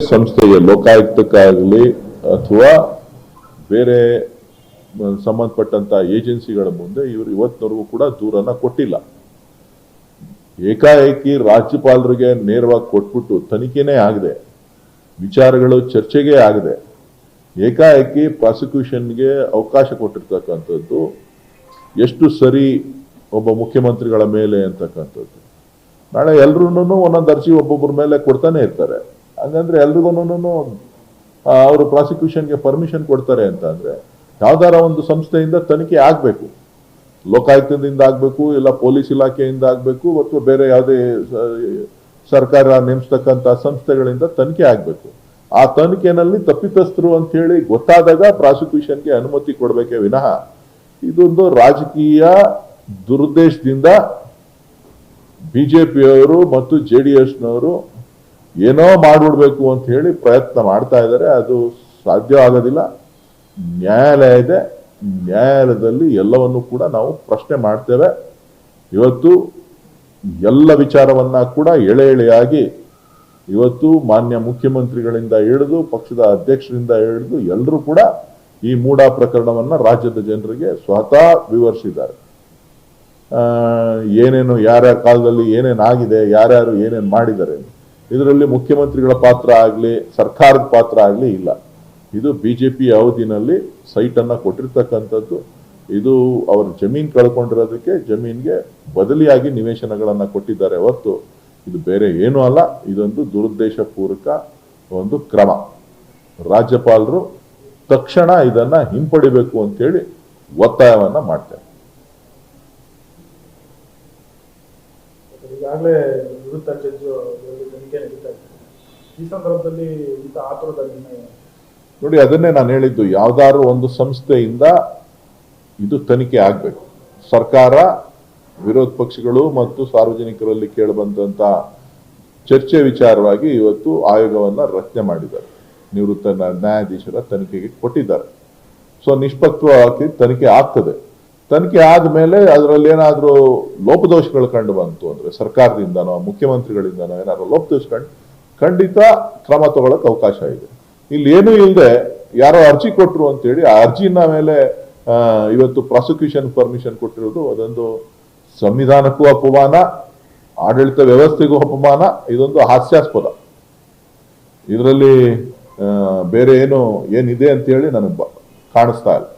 ಸಂಸ್ಥೆಗೆ ಲೋಕಾಯುಕ್ತಕ್ಕಾಗಲಿ ಅಥವಾ ಬೇರೆ ಸಂಬಂಧಪಟ್ಟಂತ ಏಜೆನ್ಸಿಗಳ ಮುಂದೆ ಇವರು ಇವತ್ತಿನವರೆಗೂ ಕೂಡ ದೂರನ್ನ ಕೊಟ್ಟಿಲ್ಲ. ಏಕಾಏಕಿ ರಾಜ್ಯಪಾಲರಿಗೆ ನೇರವಾಗಿ ಕೊಟ್ಬಿಟ್ಟು ತನಿಖೆನೇ ಆಗದೆ, ವಿಚಾರಗಳು ಚರ್ಚೆಗೆ ಆಗದೆ, ಏಕಾಏಕಿ ಪ್ರಾಸಿಕ್ಯೂಷನ್ಗೆ ಅವಕಾಶ ಕೊಟ್ಟಿರ್ತಕ್ಕಂಥದ್ದು ಎಷ್ಟು ಸರಿ ಒಬ್ಬ ಮುಖ್ಯಮಂತ್ರಿಗಳ ಮೇಲೆ ಅಂತಕ್ಕಂಥದ್ದು. ನಾಳೆ ಎಲ್ರೂ ಒಂದೊಂದು ಅರ್ಜಿ ಒಬ್ಬೊಬ್ಬರ ಮೇಲೆ ಕೊಡ್ತಾನೆ ಇರ್ತಾರೆ. ಹಂಗಂದ್ರೆ ಎಲ್ರಿಗೂ ಅವರು ಪ್ರಾಸಿಕ್ಯೂಷನ್ಗೆ ಪರ್ಮಿಷನ್ ಕೊಡ್ತಾರೆ ಅಂತ ಅಂದ್ರೆ ಯಾವ್ದಾರ ಒಂದು ಸಂಸ್ಥೆಯಿಂದ ತನಿಖೆ ಆಗ್ಬೇಕು. ಲೋಕಾಯುಕ್ತದಿಂದ ಆಗ್ಬೇಕು, ಇಲ್ಲ ಪೊಲೀಸ್ ಇಲಾಖೆಯಿಂದ ಆಗ್ಬೇಕು, ಅಥವಾ ಬೇರೆ ಯಾವುದೇ ಸರ್ಕಾರ ನೇಮಿಸ್ತಕ್ಕಂಥ ಸಂಸ್ಥೆಗಳಿಂದ ತನಿಖೆ ಆಗ್ಬೇಕು. ಆ ತನಿಖೆನಲ್ಲಿ ತಪ್ಪಿತಸ್ಥರು ಅಂತ ಹೇಳಿ ಗೊತ್ತಾದಾಗ ಪ್ರಾಸಿಕ್ಯೂಷನ್ಗೆ ಅನುಮತಿ ಕೊಡಬೇಕೇ ವಿನಃ ಇದೊಂದು ರಾಜಕೀಯ ದುರುದ್ದೇಶದಿಂದ ಬಿಜೆಪಿಯವರು ಮತ್ತು JDSನವರು ಏನೋ ಮಾಡ್ಬಿಡ್ಬೇಕು ಅಂತ ಹೇಳಿ ಪ್ರಯತ್ನ ಮಾಡ್ತಾ ಇದ್ದಾರೆ. ಅದು ಸಾಧ್ಯ ಆಗೋದಿಲ್ಲ. ನ್ಯಾಯಾಲಯ ಇದೆ, ನ್ಯಾಯಾಲಯದಲ್ಲಿ ಎಲ್ಲವನ್ನು ಕೂಡ ನಾವು ಪ್ರಶ್ನೆ ಮಾಡ್ತೇವೆ. ಇವತ್ತು ಎಲ್ಲ ವಿಚಾರವನ್ನ ಕೂಡ ಎಳೆ ಎಳೆಯಾಗಿ ಇವತ್ತು ಮಾನ್ಯ ಮುಖ್ಯಮಂತ್ರಿಗಳಿಂದ ಹಿಡಿದು ಪಕ್ಷದ ಅಧ್ಯಕ್ಷರಿಂದ ಹಿಡಿದು ಎಲ್ಲರೂ ಕೂಡ ಈ ಮೂಡಾ ಪ್ರಕರಣವನ್ನ ರಾಜ್ಯದ ಜನರಿಗೆ ಸ್ವತಃ ವಿವರಿಸಿದ್ದಾರೆ. ಏನೇನು ಯಾರ್ಯಾರ ಕಾಲದಲ್ಲಿ ಏನೇನಾಗಿದೆ, ಯಾರ್ಯಾರು ಏನೇನು ಮಾಡಿದ್ದಾರೆ, ಇದರಲ್ಲಿ ಮುಖ್ಯಮಂತ್ರಿಗಳ ಪಾತ್ರ ಆಗಲಿ ಸರ್ಕಾರದ ಪಾತ್ರ ಆಗಲಿ ಇಲ್ಲ. ಇದು ಬಿಜೆಪಿ ಅವಧಿನಲ್ಲಿ ಸೈಟ್ ಅನ್ನ ಕೊಟ್ಟಿರ್ತಕ್ಕಂಥದ್ದು. ಇದು ಅವರ ಜಮೀನ್ ಕಳ್ಕೊಂಡಿರೋದಕ್ಕೆ ಜಮೀನ್ಗೆ ಬದಲಿಯಾಗಿ ನಿವೇಶನಗಳನ್ನ ಕೊಟ್ಟಿದ್ದಾರೆ ಹೊರತು ಇದು ಬೇರೆ ಏನೂ ಅಲ್ಲ. ಇದೊಂದು ದುರುದ್ದೇಶಪೂರ್ವಕ ಒಂದು ಕ್ರಮ. ರಾಜ್ಯಪಾಲರು ತಕ್ಷಣ ಇದನ್ನ ಹಿಂಪಡಿಬೇಕು ಅಂತೇಳಿ ಒತ್ತಾಯವನ್ನ ಮಾಡ್ತಾರೆ. ಈಗಾಗಲೇ ನಿವೃತ್ತ ಜಡ್ಜ್ ತನಿಖೆ ನಡೀತಾ ಇದೆ. ಈ ಸಂದರ್ಭದಲ್ಲಿ ಇಂಥ ಆತುರದ ನಿರ್ಣಯ ನೋಡಿ, ಅದನ್ನೇ ನಾನು ಹೇಳಿದ್ದು, ಯಾವ್ದಾದ್ರು ಒಂದು ಸಂಸ್ಥೆಯಿಂದ ಇದು ತನಿಖೆ ಆಗ್ಬೇಕು. ಸರ್ಕಾರ, ವಿರೋಧ ಪಕ್ಷಗಳು ಮತ್ತು ಸಾರ್ವಜನಿಕರಲ್ಲಿ ಕೇಳಬಂದಂತ ಚರ್ಚೆ ವಿಚಾರವಾಗಿ ಇವತ್ತು ಆಯೋಗವನ್ನ ರಚನೆ ಮಾಡಿದ್ದಾರೆ. ನಿವೃತ್ತ ನ್ಯಾಯಾಧೀಶರ ತನಿಖೆಗೆ ಕೊಟ್ಟಿದ್ದಾರೆ. ಸೊ ನಿಷ್ಪಕ್ಷವಾಗಿ ತನಿಖೆ ಆಗ್ತದೆ. ತನಿಖೆ ಆದ್ಮೇಲೆ ಅದರಲ್ಲಿ ಏನಾದ್ರೂ ಲೋಪದೋಷಗಳು ಕಂಡು ಬಂತು ಅಂದ್ರೆ ಸರ್ಕಾರದಿಂದನೋ ಮುಖ್ಯಮಂತ್ರಿಗಳಿಂದನೋ ಏನಾದ್ರು ಲೋಪದೋಷ ಖಂಡಿತ ಕ್ರಮ ತಗೊಳಕ್ ಅವಕಾಶ ಇದೆ. ಇಲ್ಲಿ ಏನೂ ಇಲ್ಲದೆ ಯಾರೋ ಅರ್ಜಿ ಕೊಟ್ರು ಅಂತೇಳಿ ಆ ಅರ್ಜಿನ ಮೇಲೆ ಇವತ್ತು ಪ್ರಾಸಿಕ್ಯೂಷನ್ ಪರ್ಮಿಷನ್ ಕೊಟ್ಟಿರೋದು ಅದೊಂದು ಸಂವಿಧಾನಕ್ಕೂ ಅಪಮಾನ, ಆಡಳಿತ ವ್ಯವಸ್ಥೆಗೂ ಅಪಮಾನ. ಇದೊಂದು ಹಾಸ್ಯಾಸ್ಪದ. ಇದರಲ್ಲಿ ಬೇರೆ ಏನಿದೆ ಅಂತ ಹೇಳಿ ನನಗೆ ಕಾಣಿಸ್ತಾ ಇಲ್ಲ.